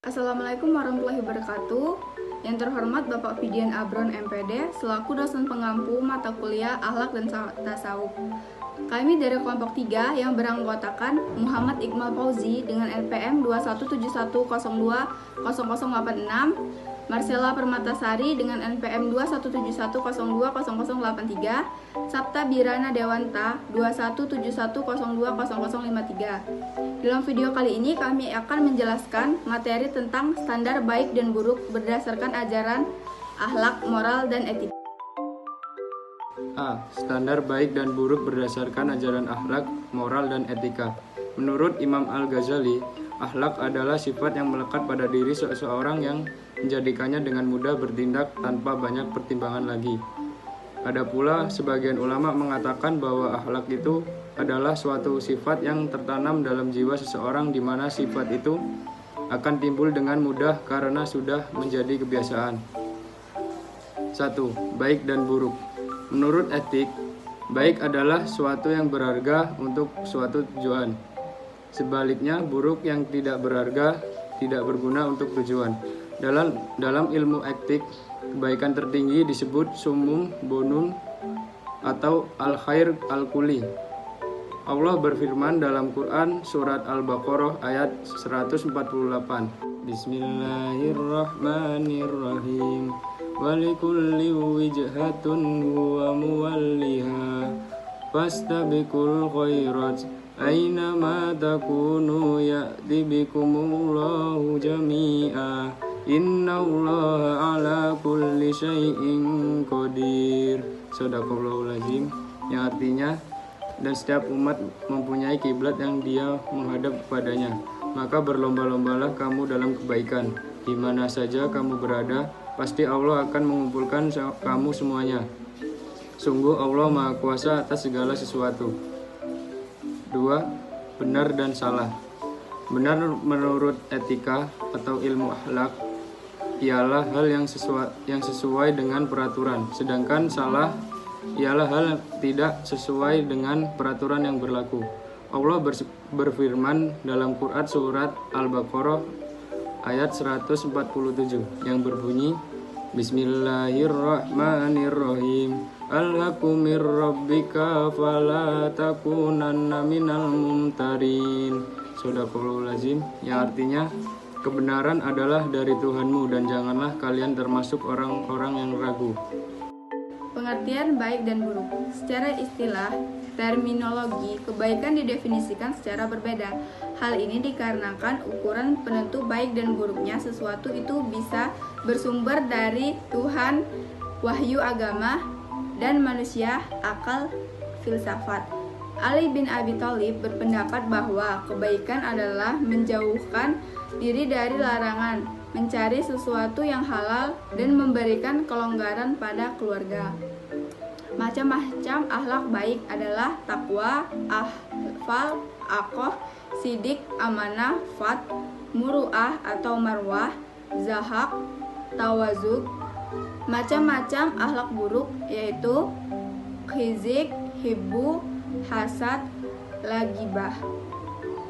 Assalamualaikum warahmatullahi wabarakatuh. Yang terhormat Bapak Fidian Abron MPD selaku dosen pengampu mata kuliah Akhlak dan Tasawuf. Kami dari kelompok 3 yang beranggotakan Muhammad Iqmal Fauzi dengan NPM 2171020086, Marcella Permatasari dengan NPM 2171020083, Sabta Birana Dewanta 2171020053. Dalam video kali ini kami akan menjelaskan materi tentang standar baik dan buruk berdasarkan ajaran akhlak, moral, dan etika. A. Standar baik dan buruk berdasarkan ajaran akhlak, moral, dan etika. Menurut Imam Al-Ghazali, akhlak adalah sifat yang melekat pada diri seseorang yang menjadikannya dengan mudah bertindak tanpa banyak pertimbangan lagi. Ada pula sebagian ulama mengatakan bahwa akhlak itu adalah suatu sifat yang tertanam dalam jiwa seseorang di mana sifat itu akan timbul dengan mudah karena sudah menjadi kebiasaan. 1. Baik dan buruk. Menurut etik, baik adalah suatu yang berharga untuk suatu tujuan. Sebaliknya, buruk yang tidak berharga, tidak berguna untuk tujuan. Dalam ilmu etik, kebaikan tertinggi disebut sumum bonum atau al-khair al-kuli. Allah berfirman dalam Quran surat Al-Baqarah ayat 148. Bismillahirrahmanirrahim. Walikulli wijhatun huwa muwalliha fastabiqul khairat aina ma takunu ya'ti bikumullahu jami'a innallaha ala kulli syai'in qadir. Shadaqallahul azim, yang artinya dan setiap umat mempunyai kiblat yang dia menghadap kepadanya, maka berlomba-lombalah kamu dalam kebaikan. Di mana saja kamu berada, pasti Allah akan mengumpulkan kamu semuanya. Sungguh Allah Maha Kuasa atas segala sesuatu. 2. Benar dan salah. Benar menurut etika atau ilmu akhlak ialah hal yang sesuai dengan peraturan, sedangkan salah ialah hal yang tidak sesuai dengan peraturan yang berlaku. Allah berfirman dalam Quran surat Al-Baqarah ayat 147 yang berbunyi, Bismillahirrahmanirrahim. Alhaqumir rabbika fala takunanna minal mumtarin. Shadaqallahul azim, yang artinya kebenaran adalah dari Tuhanmu dan janganlah kalian termasuk orang-orang yang ragu. Pengertian baik dan buruk. Secara istilah, terminologi, kebaikan didefinisikan secara berbeda. Hal ini dikarenakan ukuran penentu baik dan buruknya sesuatu itu bisa bersumber dari Tuhan, wahyu agama, dan manusia, akal, filsafat. Ali bin Abi Thalib berpendapat bahwa kebaikan adalah menjauhkan diri dari larangan, mencari sesuatu yang halal, dan memberikan kelonggaran pada keluarga. Macam-macam akhlak baik adalah takwa, ahfal, aqoh, sidik, amanah, fat, muru'ah atau marwah, zahak, tawazuk. Macam-macam akhlak buruk yaitu khizik, hibbu, hasad, lagibah.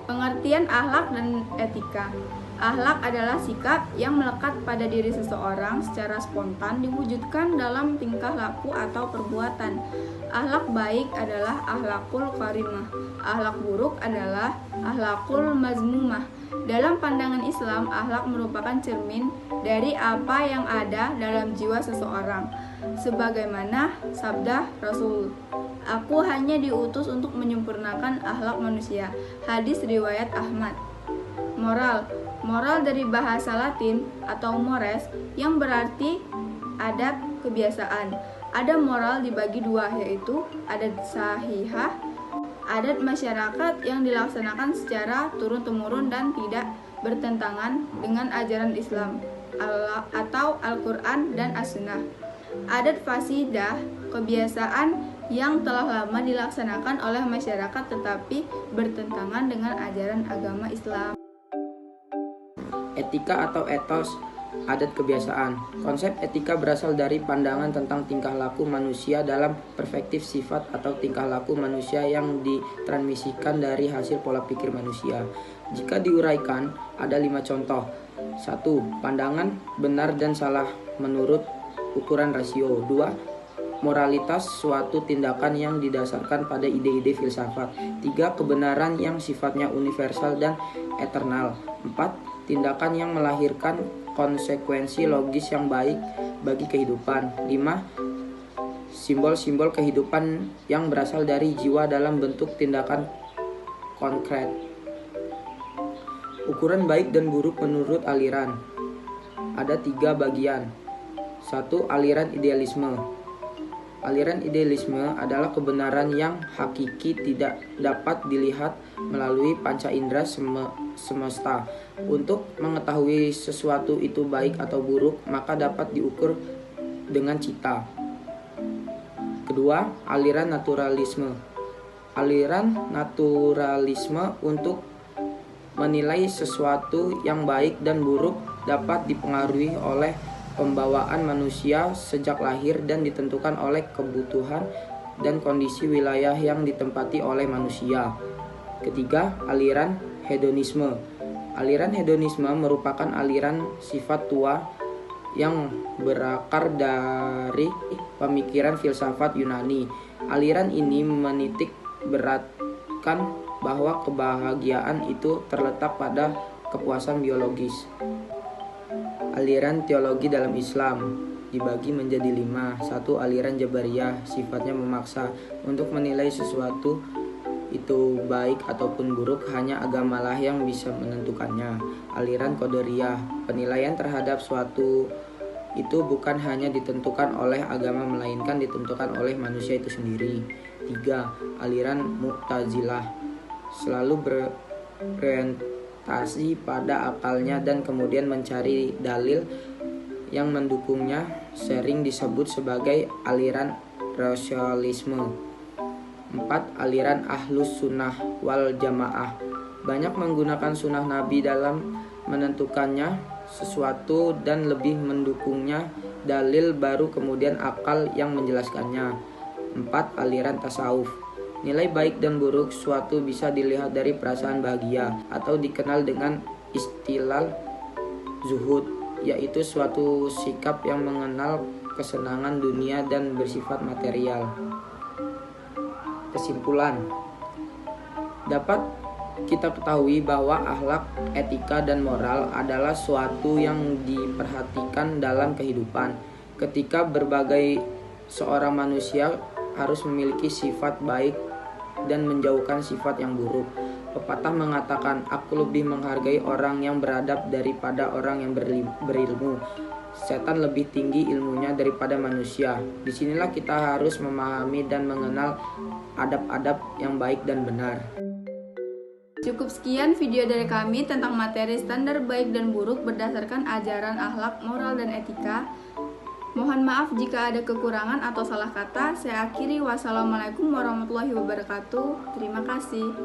Pengertian akhlak dan etika. Akhlak adalah sikap yang melekat pada diri seseorang secara spontan diwujudkan dalam tingkah laku atau perbuatan. Akhlak baik adalah akhlakul karimah. Akhlak buruk adalah akhlakul mazmumah. Dalam pandangan Islam, akhlak merupakan cermin dari apa yang ada dalam jiwa seseorang. Sebagaimana sabda Rasul, "Aku hanya diutus untuk menyempurnakan akhlak manusia." Hadis riwayat Ahmad. Moral dari bahasa Latin atau mores yang berarti adat kebiasaan. Ada moral dibagi dua, yaitu adat sahihah, adat masyarakat yang dilaksanakan secara turun-temurun dan tidak bertentangan dengan ajaran Islam atau Al-Quran dan As-Sunnah. Adat fasidah, kebiasaan yang telah lama dilaksanakan oleh masyarakat tetapi bertentangan dengan ajaran agama Islam. Etika atau etos, adat kebiasaan. Konsep etika berasal dari pandangan tentang tingkah laku manusia dalam perspektif sifat atau tingkah laku manusia yang ditransmisikan dari hasil pola pikir manusia. Jika diuraikan, ada 5 contoh. 1. Pandangan benar dan salah menurut ukuran rasio. 2. Moralitas suatu tindakan yang didasarkan pada ide-ide filsafat. 3. Kebenaran yang sifatnya universal dan eternal. 4. Tindakan yang melahirkan konsekuensi logis yang baik bagi kehidupan. 5. Simbol-simbol kehidupan yang berasal dari jiwa dalam bentuk tindakan konkret. Ukuran baik dan buruk menurut aliran. Ada 3 bagian. 1. Aliran idealisme. Aliran idealisme adalah kebenaran yang hakiki tidak dapat dilihat melalui panca indera semesta. Untuk mengetahui sesuatu itu baik atau buruk, maka dapat diukur dengan cita. Kedua, aliran naturalisme. Aliran naturalisme untuk menilai sesuatu yang baik dan buruk dapat dipengaruhi oleh pembawaan manusia sejak lahir dan ditentukan oleh kebutuhan dan kondisi wilayah yang ditempati oleh manusia. Ketiga, aliran hedonisme. Aliran hedonisme merupakan aliran sifat tua yang berakar dari pemikiran filsafat Yunani. Aliran ini menitik beratkan bahwa kebahagiaan itu terletak pada kepuasan biologis. Aliran teologi dalam Islam dibagi menjadi 5. 1. Aliran Jabariyah, sifatnya memaksa. Untuk menilai sesuatu itu baik ataupun buruk, hanya agamalah yang bisa menentukannya. Aliran Qadariyah, penilaian terhadap suatu itu bukan hanya ditentukan oleh agama, melainkan ditentukan oleh manusia itu sendiri. 3. Aliran Mu'tazilah, selalu berorientasi pada akalnya dan kemudian mencari dalil yang mendukungnya, sering disebut sebagai aliran rasionalisme. 4. Aliran Ahlus Sunnah wal Jamaah, banyak menggunakan sunnah Nabi dalam menentukannya sesuatu dan lebih mendukungnya dalil baru kemudian akal yang menjelaskannya. 4. Aliran Tasawuf, nilai baik dan buruk suatu bisa dilihat dari perasaan bahagia atau dikenal dengan istilah zuhud, yaitu suatu sikap yang mengenal kesenangan dunia dan bersifat material. Kesimpulan, dapat kita ketahui bahwa akhlak, etika, dan moral adalah suatu yang diperhatikan dalam kehidupan. Ketika berbagai seorang manusia harus memiliki sifat baik dan menjauhkan sifat yang buruk. Pepatah mengatakan, aku lebih menghargai orang yang beradab daripada orang yang berilmu. Setan lebih tinggi ilmunya daripada manusia. Disinilah kita harus memahami dan mengenal adab-adab yang baik dan benar. Cukup sekian video dari kami tentang materi standar baik dan buruk berdasarkan ajaran akhlak, moral, dan etika. Mohon maaf jika ada kekurangan atau salah kata. Saya akhiri. Wassalamualaikum warahmatullahi wabarakatuh. Terima kasih.